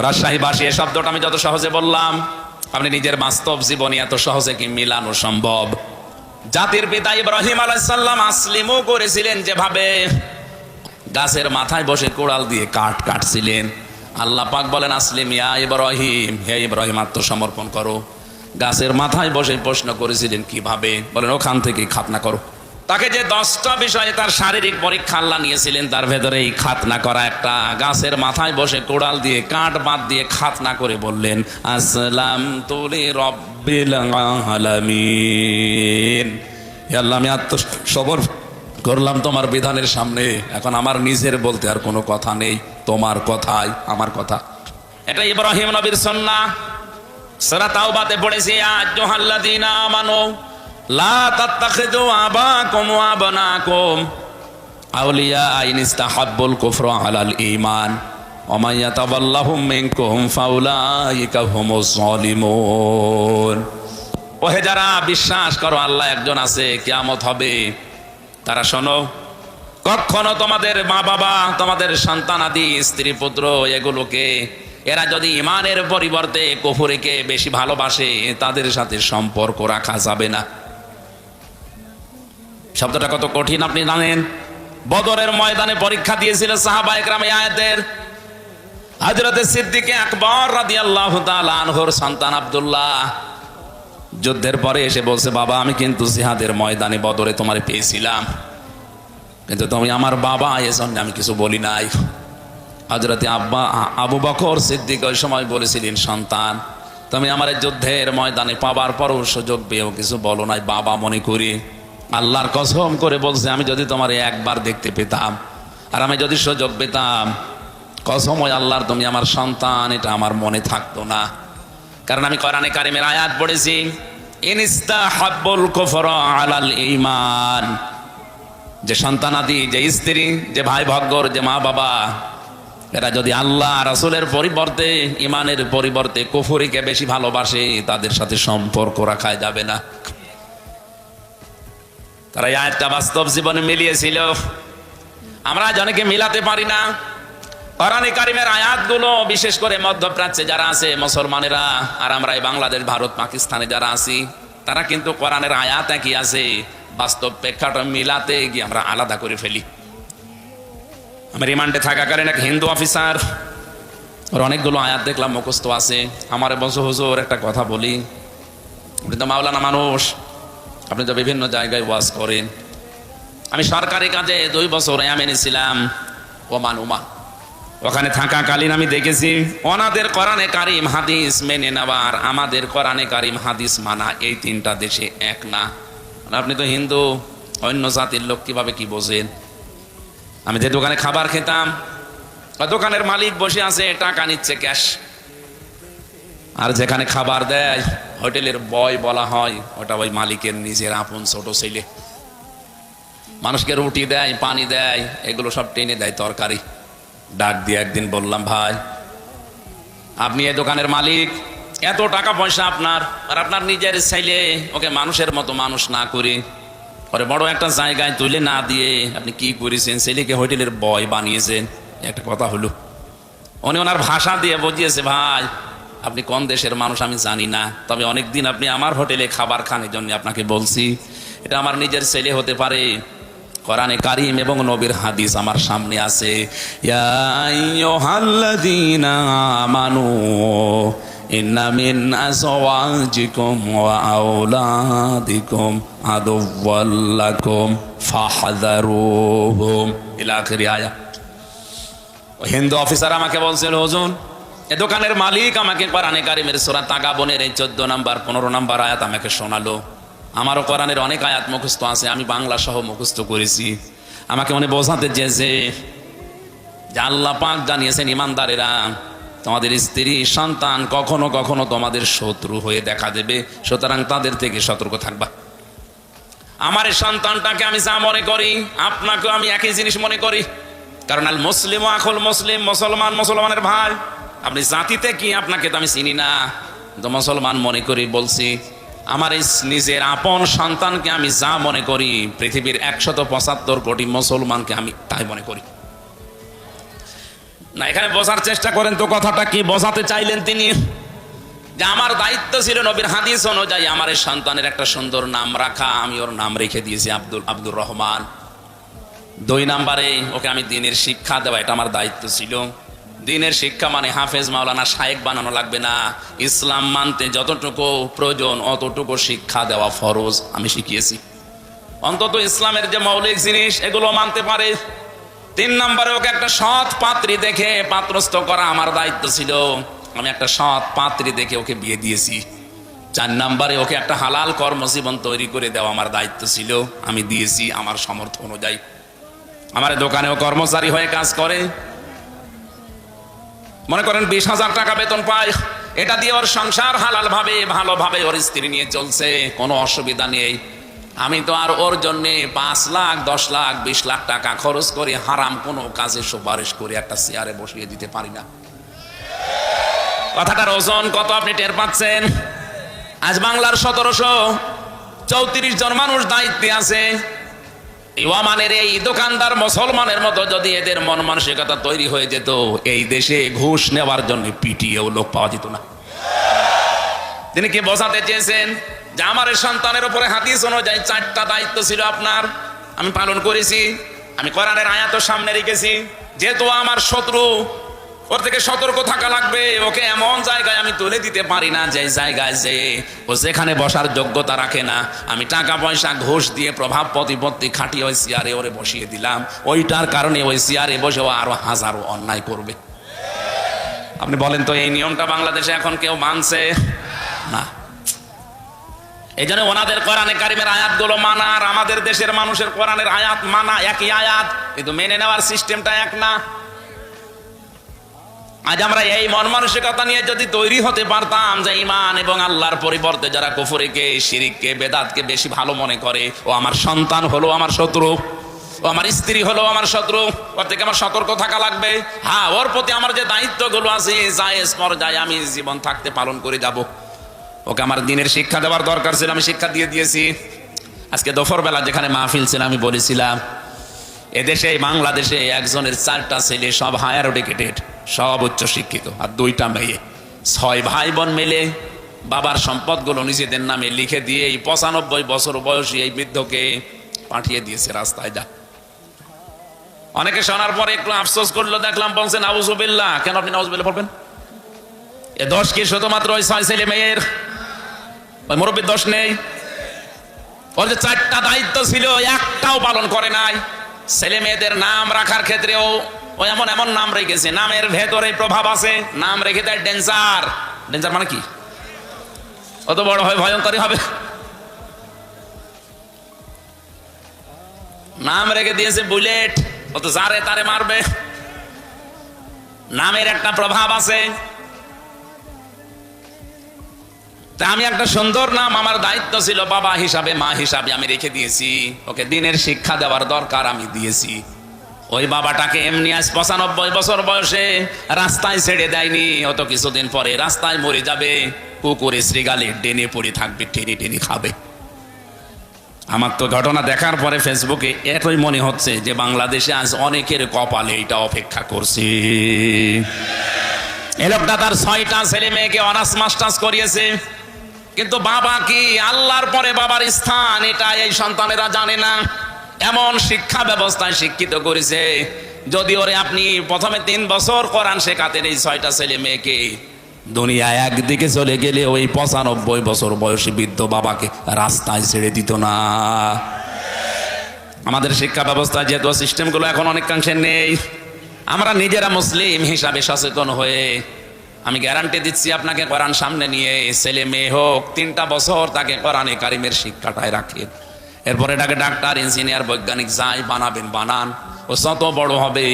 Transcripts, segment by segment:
রাজশাহীবাসী এই শব্দটা আমি যত সহজে বললাম, আপনি নিজের বাস্তব জীবনে এত সহজে কি মিলানো সম্ভব? জাতির পিতা ইব্রাহিম আলাইহিস সালাম আসলিমও করেছিলেন যেভাবে, গাছের মাথায় বসে কোড়াল দিয়ে কাঠ কাটছিলেন। আল্লাহ পাক বলেন আসলিম ইয়া ইব্রাহিম, হে ইব্রাহিম আত্মসমর্পণ করো। গাছের মাথায় বসে প্রশ্ন করেছিলেন কিভাবে? বলেন ওখান থেকে খাতনা করো। তাকে যে 10টা বিষয়ে তার শারীরিক পরীক্ষা আল্লাহ নিয়েছিলেন, তার ভেতরে এই খাতনা করা একটা। গাছের মাথায় বসে কোড়াল দিয়ে কাঠ বাদ দিয়ে খাতনা করে বললেন আসলামতু লিরাব্বিল আলামিন, হে আল্লাহ আমি আত্মসমর্পণ করলাম তোমার বিধানের সামনে। এখন আমার নিজের বলতে আর কোনো কথা নেই, তোমার কথাই আমার কথা। এটা ইব্রাহিম নবীর সুন্নাহ। সূরা তাওবাতে পড়েছি আইয়ুহাল্লাযীনা আমানু লা তাত্তাখিযু আবাকুম ওয়া আবনাকুম আউলিয়া ইন ইসতাহাব্বুল কুফরা আলাল ঈমান ওয়া মান ইয়াতাওয়াল্লাহুম মিনকুম ফাউলাইকা হুমুজ জালিমুন। ওহে যারা বিশ্বাস করো আল্লাহ একজন আছে, কিয়ামত হবে, তারা শোনো, কখনো তোমাদের মা বাবা, তোমাদের সন্তানাদি, স্ত্রী পুত্র, এগুলোকে এরা যদি ইমানের পরিবর্তে কুফরিকে বেশি ভালোবাসে, তাদের সাথে সম্পর্ক রাখা যাবে না। শব্দটা কত কঠিন আপনি জানেন। বদরের ময়দানে পরীক্ষা দিয়েছিল সাহাবায়ে কেরাম এই আয়াতের। হযরতে সিদ্দিক আকবর রাদিয়াল্লাহু তাআলা আনহুর সন্তান আব্দুল্লাহ যুদ্ধের পরে এসে বলছে, বাবা আমি কিন্তু জিহাদের ময়দানে বদরে তোমারে পেয়েছিলাম, কিন্তু তুমি আমার বাবা, এজন্য আমি কিছু বলি নাই। হযরতে আবু বকর সিদ্দিক ওই সময় বলেছিলেন, সন্তান তুমি আমার যুদ্ধের ময়দানে পাবার পরও সুযোগ পেয়েও কিছু বলো নাই, বাবা মনে করি। আল্লাহর কসম করে বলছে, আমি যদি তোমার একবার দেখতে পেতাম আর আমি যদি সুযোগ পেতাম, কসম ওই আল্লাহর তুমি আমার সন্তান, এটা আমার মনে থাকতো না। কারণ আমি কোরআনে কারিমের আয়াত পড়েছি, ইনস্তাহাব্বুল কুফরা আলাল ঈমান, যে সন্তানাদি, যে স্ত্রী, যে ভাই ভগ্গর, যে মা বাবা, এরা যদি আল্লাহ রাসূলের পরিবর্তে, ইমানের পরিবর্তে কুফরিকে বেশি ভালোবাসে, তাদের সাথে সম্পর্ক রাখা যাবে না। তারা এই আয়াতটা বাস্তব জীবনে মিলিয়েছিল। আমরা অনেকে মিলাতে পারি না। কোরআনে কারিমের আয়াতগুলো বিশেষ করে মধ্যপ্রাচ্যে যারা আছে মুসলমানেরা, আর আমরা এই বাংলাদেশ, ভারত, পাকিস্তানে যারা আছি, তারা কিন্তু কোরআনের আয়াত একই আছে, বাস্তব প্রেক্ষাপট মিলাতে গিয়ে আমরা আলাদা করে ফেলি। আমি রিমান্ডে থাকাকালীন এক হিন্দু অফিসার, ওর অনেকগুলো আয়াত দেখলাম মুখস্থ আছে। আমার বলছে, হুজুর একটা কথা বলি, আপনি তো মাওলানা মানুষ, আপনি তো বিভিন্ন জায়গায় ওয়াজ করেন। আমি সরকারি কাজে 2 বছর ইয়ামেনে ছিলাম, ওমান। ওখানে থাকাকালীন আমি দেখেছি ওনাদের কোরআনে কারিম হাদিস মেনে নেওয়ার, আমাদের কোরআনে কারিম হাদিস মানা, এই 3টা দেশে এক না। আপনি তো হিন্দু, অন্য জাতির লোক, কিভাবে কি বোঝেন? আমি যে দোকানে খাবার খেতাম, দোকানের মালিক বসে আছে, টাকা নিচ্ছে ক্যাশ, আর যেখানে খাবার দেয় হোটেলের বয় বলা হয়, ওটা ওই মালিকের নিজের আপন ছোট ছেলে। মানুষকে রুটি দেয়, পানি দেয়, এগুলো সব টেনে দেয় তরকারি। ডাক দিয়ে একদিন বললাম, ভাই আপনি এই দোকানের মালিক, এত টাকা পয়সা আপনার, আর আপনার নিজের ছেলে, ওকে মানুষের মতো মানুষ না করে ওরে বড় একটা জায়গায় তুলে না দিয়ে আপনি কি করেছেন? ছেলেকে হোটেলের বয় বানিয়েছেন। একটা কথা হলো, উনি ওনার ভাষা দিয়ে বুঝিয়েছে, ভাই আপনি কোন দেশের মানুষ আমি জানি না, তবে অনেকদিন আপনি আমার হোটেলে খাবার খান, এই জন্য আপনাকে বলছি। এটা আমার নিজের ছেলে হতে পারে। কোরআনে কারিম এবং নবীর হাদিস আমার সামনে আছে, ইয়া আইয়ুহাল্লাযীনা আমানু ইন্না মিন আযওয়াজিকুম ওয়া আওলাদিকুম আদুওয়াল লাকুম ফাহযারুহুম, ইলা আখির আয়াত। হিন্দু অফিসার আমাকে বলছিল, হুজুর এ দোকানের মালিক আমাকে কোরআনে কারিমের সূরা তাগাবনের এই 14 নম্বর 15 নম্বর আয়াত আমাকে শোনালো। আমারও কোরআনের অনেক আয়াত মুখস্থ আছে, আমি বাংলা সহ মুখস্থ করেছি। আমাকে মনে বোঝাতে চেয়েছে যে আল্লাহ পাক জানিয়েছেন, ইমানদারেরা তোমাদের স্ত্রী সন্তান কখনো কখনো তোমাদের শত্রু হয়ে দেখা দেবে, সুতরাং তাদের থেকে সতর্ক থাকবা। আমার এই সন্তানটাকে আমি যা মনে করি, আপনাকেও আমি একই জিনিস মনে করি। কারণ আল মুসলিম আখুল মুসলিম, মুসলমান মুসলমানের ভাই। আপনি জাতিতে কি, আপনাকে তো আমি চিনি না, তো মুসলমান মনে করি বলছি। আমার এই নিজের আপন সন্তানকে আমি যা মনে করি, পৃথিবীর 175 কোটি মুসলমানকে আমি তাই মনে করি। না, এখানে বোঝার চেষ্টা করেন তো কথাটা কি বোঝাতে চাইলেন তিনি। যে আমার দায়িত্ব ছিল নবীর হাদিস অনুযায়ী আমার এই সন্তানের একটা সুন্দর নাম রাখা, আমি ওর নাম রেখে দিয়েছি আব্দুর রহমান। 2 নম্বরে ওকে আমি দ্বীনের শিক্ষা দেওয়া, এটা আমার দায়িত্ব ছিল। দ্বীনের শিক্ষা মানে হাফেজ মাওলানা শায়েখ বানানো লাগবে না, ইসলাম মানতে যতটুকু প্রয়োজন অতটুকু শিক্ষা দেওয়া ফরজ আমি শিখিয়েছি। অন্তত ইসলামের যে মৌলিক জিনিস এগুলো মানতে পারে। 3 নম্বরে ওকে একটা সৎ পাত্রী দেখে পাত্রস্থ করা আমার দায়িত্ব ছিল, আমি একটা সৎ পাত্রী দেখে ওকে বিয়ে দিয়েছি। 4 নম্বরে ওকে একটা হালাল কর্মজীবন তৈরি করে দেওয়া আমার দায়িত্ব ছিল, আমি দিয়েছি আমার সামর্থ্য অনুযায়ী। আমার দোকানেও কর্মচারী হয়ে কাজ করে, মনে করেন 20,000 টাকা বেতন পায়, এটা দিয়ে ওর সংসার হালাল ভাবে ভালোভাবে ওর স্ত্রী নিয়ে চলছে, কোনো অসুবিধা নেই। আমি তো আর ওর জন্য 5 লাখ 10 লাখ 20 লাখ টাকা খরচ করে হারাম কোনো কাজে সুপারিশ করে একটা চেয়ারে বসিয়ে দিতে পারি না। কথাটার ওজন কত আপনি টের পাচ্ছেন? আজ বাংলার 1734 জন মানুষ দায়িত্বে আছে। ওমানের এই দোকানদার মুসলমানের মতো যদি এদের মন মানসিকতা তৈরি হয়ে যেত, এই দেশে ঘুষ নেওয়ার জন্য পিটিয়েও লোক পাওয়া যেত না। তিনি কি বোঝাতে চেয়েছেন? যে আমার সন্তানের উপরে হাদিস অনুযায়ী 4টা দায়িত্ব ছিল আপনার, আমি পালন করেছি। আমি কোরআনের আয়াত সামনে রেখেছি, যেহেতু আমার শত্রু, ওর থেকে সতর্ক থাকা লাগবে। ওকে এমন জায়গায় আমি তুলে দিতে পারি না যে জায়গায় যে ও যেখানে বসার যোগ্যতা রাখে না। আমি টাকা পয়সা ঘুষ দিয়ে প্রভাব প্রতিপত্তি খাটিয়ে ওই চেয়ারে ওরে বসিয়ে দিলাম, ওইটার কারণে ওই চেয়ারে বসে ও আরো হাজারো অন্যায় করবে। আপনি বলেন তো এই নিয়মটা বাংলাদেশে এখন কেউ মানছে না? এই জন্য ওনাদের কোরআনে কারিমের আয়াতগুলো মানা আর আমাদের দেশের মানুষের কোরআনের আয়াত মানা একই আয়াত, কিন্তু মেনে নেওয়ার সিস্টেমটা এক না। আজ আমরা এই মন মানসিকতা নিয়ে যদি তৈরি হতে পারতাম যে ঈমান এবং আল্লাহর পরিবর্তে যারা কুফরিকে, শিরিককে, বেদাতকে বেশি ভালো মনে করে, ও আমার সন্তান হলো আমার শত্রু, ও আমার স্ত্রী হলো আমার শত্রু, ওর থেকে আমার সতর্ক থাকা লাগবে। হ্যাঁ, ওর প্রতি আমার যে দায়িত্বগুলো আছে জায়েজ পর্যায়ে আমি জীবন থাকতে পালন করে যাব। ওকে আমার দ্বীনের শিক্ষা দেওয়ার দরকার ছিল, আমি শিক্ষা দিয়ে দিয়েছি। আজকে দুপুরবেলা যেখানে মাহফিল ছিল আমি বলেছিলাম, এদেশে বাংলাদেশে একজনের 4টা ছেলে, সব হায়ার এডুকেটেড, সব উচ্চ শিক্ষিত, আর 2টা মেয়ে। 6 ভাই বোন মিলে বাবার সম্পদগুলো নিজেদের নামে লিখে দিয়ে এই 95 বছর বয়সী এই বৃদ্ধকে পাঠিয়ে দিয়েছে রাস্তায়। যা অনেকে শোনার পরে একটু আফসোস করলো, দেখলাম বলছেন নাউজুবিল্লাহ। কেন আপনি নাউজুবিল্লাহ বলবেন? এ দোষ কি শুধুমাত্র ওই 6 ছেলে মেয়ের? ওই মুরব্বীর দোষ নেই? ওর যে 4টা দায়িত্ব ছিল একটাও পালন করে নাই। ছেলে মেয়েদের নাম রাখার ক্ষেত্রেও ও এমন এমন নাম রেখেছে, নামের ভেতরে প্রভাব আছে। নাম রেখে দেয় ডেঞ্জার। ডেঞ্জার মানে কি? অত বড় হয় ভয়ঙ্করী হবে। নাম রেখে দিয়েছে বুলেট, ও তো যারে তারে মারবে। নামের একটা প্রভাব আছে। তা আমি একটা সুন্দর নাম আমার দায়িত্ব ছিল বাবা হিসাবে, মা হিসাবে আমি রেখে দিয়েছি। ওকে দ্বীনের শিক্ষা দেওয়ার দরকার, আমি দিয়েছি। ওই বাবাটাকে এমনি আজ 95 বছর বয়সে রাস্তায় ছেড়ে দেয়নি। অত কিছুদিন পরে রাস্তায় মরে যাবে, কুকুরে শ্রীগালে ডেনে পড়ে থাকবে, টেনে টেনে খাবে। আমার তো ঘটনা দেখার পরে ফেসবুকে এতই মনে হচ্ছে যে বাংলাদেশে আজ অনেকের কপালে এটা অপেক্ষা করছে। এ লোকটা তার 6টা ছেলে মেয়েকে অনার্স মাস্টার্স করিয়েছে, কিন্তু বাবা কি, আল্লাহর পরে বাবার স্থান, এটা এই সন্তানেরা জানে না। এমন শিক্ষা ব্যবস্থায় শিক্ষিত করেছে, যদি ওরে আপনি প্রথমে 3 বছর কোরআন শেখাতেন এই 6টা ছেলে মেয়েকে, দুনিয়া একদিকে চলে গেলে ওই 95 বছর বয়সী বৃদ্ধ বাবাকে রাস্তায় ছেড়ে দিত না। আমাদের শিক্ষা ব্যবস্থা যেহেতু সিস্টেমগুলো এখন অনেকাংশে নেই, আমরা নিজেরা মুসলিম হিসাবে সচেতন হয়ে আমি গ্যারান্টি দিচ্ছি আপনাকে কোরআন সামনে নিয়ে ছেলে মেয়ে হোক 3টা বছর তাকে কোরআনে কারিমের শিক্ষাটায় রাখেন। এরপরে এটাকে ডাক্তার, ইঞ্জিনিয়ার, বৈজ্ঞানিক যাই বানাবেন বানান, ও যত বড় হবে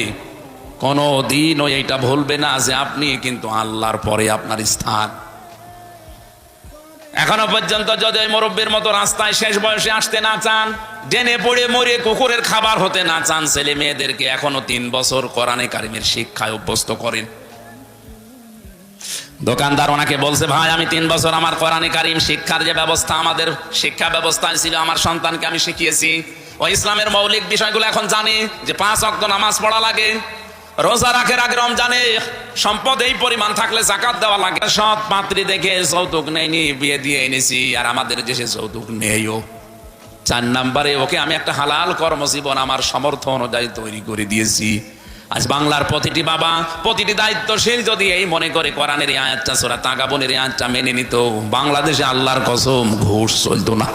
কোনো দিন ও এইটা ভুলবে না যে আপনি কিন্তু আল্লাহর পরে আপনার স্থান। এখনো পর্যন্ত যদি ওই মুরব্বীর মতো রাস্তায় শেষ বয়সে আসতে না চান, ডেনে পড়ে মরে কুকুরের খাবার হতে না চান, ছেলে মেয়েদেরকে এখনো 3 বছর কোরআনে কারিমের শিক্ষায় অভ্যস্ত করেন। দোকানদার ওনাকে বলছে, ভাই আমি 3 বছর আমার কোরআনে কারিম শিক্ষার যে ব্যবস্থা আমাদের শিক্ষা ব্যবস্থায় ছিল, আমার সন্তানকে আমি শিখিয়েছি। ও ইসলামের মৌলিক বিষয়গুলো এখন জানে, যে 5 ওয়াক্ত নামাজ পড়া লাগে, রোজা রাখের আগে রমজানে সম্পদ এই পরিমাণ থাকলে যাকাত দেওয়া লাগে। সৎ পাত্রী দেখে যৌতুক নেয়নি, বিয়ে দিয়ে এনেছি, আর আমাদের দেশে যৌতুক নেইও। 4 নম্বরে ওকে আমি একটা হালাল কর্মজীবন আমার সামর্থ্য অনুযায়ী তৈরি করে দিয়েছি। আজ বাংলার প্রতিটি বাবা, প্রতিটি দায়িত্বশীল যদি এই মনে করে কোরআনের এই আয়াতটা, সূরা তাগাবুনের এই আয়াতটা মেনে নিত, বাংলাদেশে আল্লাহর কসম ঘুষ চলতো না।